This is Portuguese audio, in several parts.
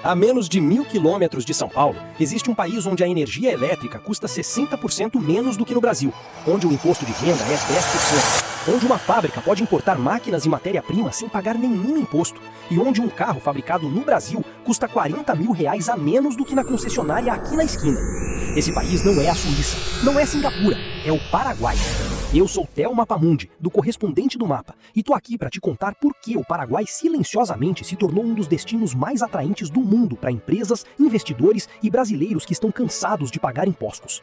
A menos de 1.000 quilômetros de São Paulo, existe um país onde a energia elétrica custa 60% menos do que no Brasil, onde o imposto de renda é 10%, onde uma fábrica pode importar máquinas e matéria-prima sem pagar nenhum imposto, e onde um carro fabricado no Brasil custa R$40 mil a menos do que na concessionária aqui na esquina. Esse país não é a Suíça, não é Singapura, é o Paraguai. Eu sou Theo Mapamundi, do Correspondente do Mapa, e tô aqui para te contar por que o Paraguai silenciosamente se tornou um dos destinos mais atraentes do mundo para empresas, investidores e brasileiros que estão cansados de pagar impostos.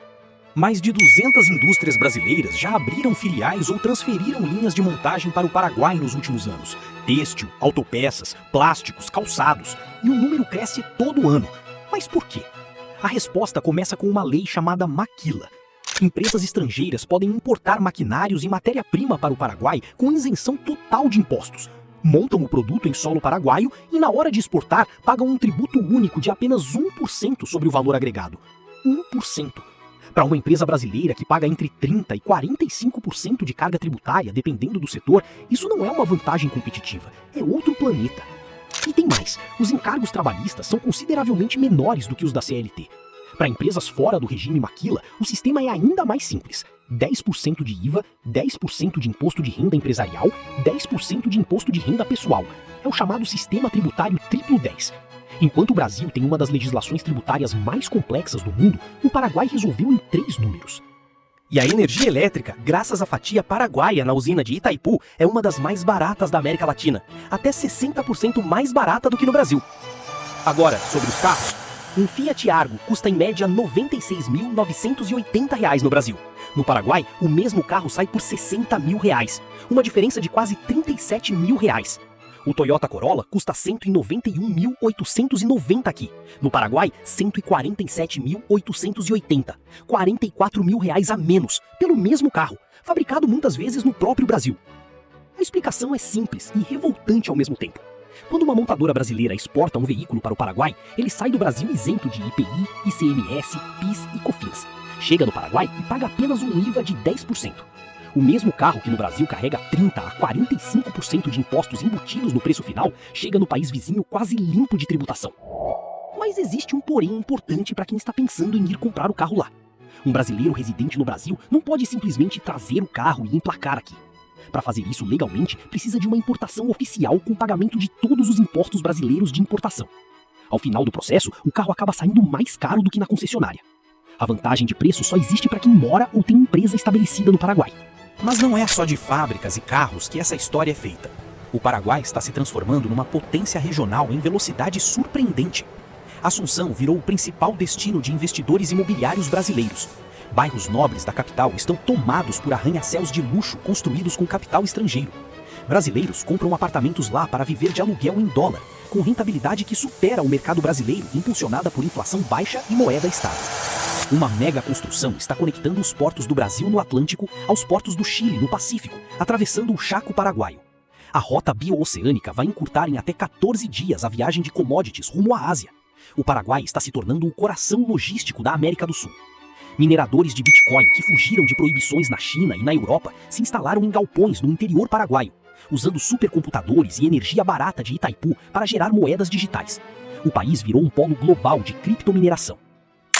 Mais de 200 indústrias brasileiras já abriram filiais ou transferiram linhas de montagem para o Paraguai nos últimos anos. Têxtil, autopeças, plásticos, calçados, e o número cresce todo ano. Mas por quê? A resposta começa com uma lei chamada Maquila. Empresas estrangeiras podem importar maquinários e matéria-prima para o Paraguai com isenção total de impostos. Montam o produto em solo paraguaio e, na hora de exportar, pagam um tributo único de apenas 1% sobre o valor agregado. 1%. Para uma empresa brasileira que paga entre 30% e 45% de carga tributária, dependendo do setor, isso não é uma vantagem competitiva, é outro planeta. E tem mais, os encargos trabalhistas são consideravelmente menores do que os da CLT. Para empresas fora do regime Maquila, o sistema é ainda mais simples. 10% de IVA, 10% de imposto de renda empresarial, 10% de imposto de renda pessoal. É o chamado sistema tributário triplo 10. Enquanto o Brasil tem uma das legislações tributárias mais complexas do mundo, o Paraguai resolveu em 3 números. E a energia elétrica, graças à fatia paraguaia na usina de Itaipu, é uma das mais baratas da América Latina, até 60% mais barata do que no Brasil. Agora, sobre os carros. Um Fiat Argo custa em média R$ 96.980 no Brasil. No Paraguai, o mesmo carro sai por R$60 mil, uma diferença de quase R$37 mil. O Toyota Corolla custa R$ 191.890 aqui. No Paraguai, R$ 147.880. R$44 mil a menos, pelo mesmo carro, fabricado muitas vezes no próprio Brasil. A explicação é simples e revoltante ao mesmo tempo. Quando uma montadora brasileira exporta um veículo para o Paraguai, ele sai do Brasil isento de IPI, ICMS, PIS e COFINS. Chega no Paraguai e paga apenas um IVA de 10%. O mesmo carro que no Brasil carrega 30% a 45% de impostos embutidos no preço final, chega no país vizinho quase limpo de tributação. Mas existe um porém importante para quem está pensando em ir comprar o carro lá. Um brasileiro residente no Brasil não pode simplesmente trazer o carro e emplacar aqui. Para fazer isso legalmente, precisa de uma importação oficial com pagamento de todos os impostos brasileiros de importação. Ao final do processo, o carro acaba saindo mais caro do que na concessionária. A vantagem de preço só existe para quem mora ou tem empresa estabelecida no Paraguai. Mas não é só de fábricas e carros que essa história é feita. O Paraguai está se transformando numa potência regional em velocidade surpreendente. Assunção virou o principal destino de investidores imobiliários brasileiros. Bairros nobres da capital estão tomados por arranha-céus de luxo construídos com capital estrangeiro. Brasileiros compram apartamentos lá para viver de aluguel em dólar, com rentabilidade que supera o mercado brasileiro, impulsionada por inflação baixa e moeda estável. Uma mega construção está conectando os portos do Brasil no Atlântico aos portos do Chile no Pacífico, atravessando o Chaco Paraguaio. A rota bio-oceânica vai encurtar em até 14 dias a viagem de commodities rumo à Ásia. O Paraguai está se tornando o coração logístico da América do Sul. Mineradores de Bitcoin que fugiram de proibições na China e na Europa se instalaram em galpões no interior paraguaio, usando supercomputadores e energia barata de Itaipu para gerar moedas digitais. O país virou um polo global de criptomineração.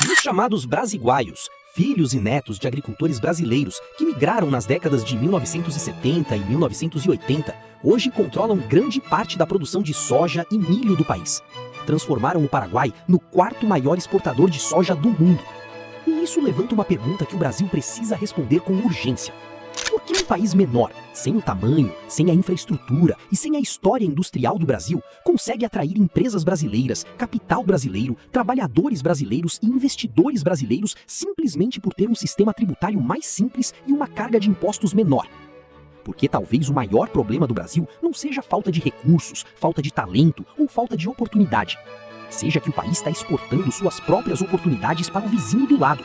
E os chamados brasiguaios, filhos e netos de agricultores brasileiros que migraram nas décadas de 1970 e 1980, hoje controlam grande parte da produção de soja e milho do país. Transformaram o Paraguai no 4º maior exportador de soja do mundo. E isso levanta uma pergunta que o Brasil precisa responder com urgência. Por que um país menor, sem o tamanho, sem a infraestrutura e sem a história industrial do Brasil, consegue atrair empresas brasileiras, capital brasileiro, trabalhadores brasileiros e investidores brasileiros simplesmente por ter um sistema tributário mais simples e uma carga de impostos menor? Porque talvez o maior problema do Brasil não seja falta de recursos, falta de talento ou falta de oportunidade. Seja que o país está exportando suas próprias oportunidades para o vizinho do lado.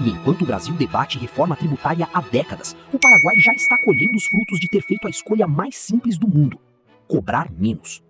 E enquanto o Brasil debate reforma tributária há décadas, o Paraguai já está colhendo os frutos de ter feito a escolha mais simples do mundo: cobrar menos.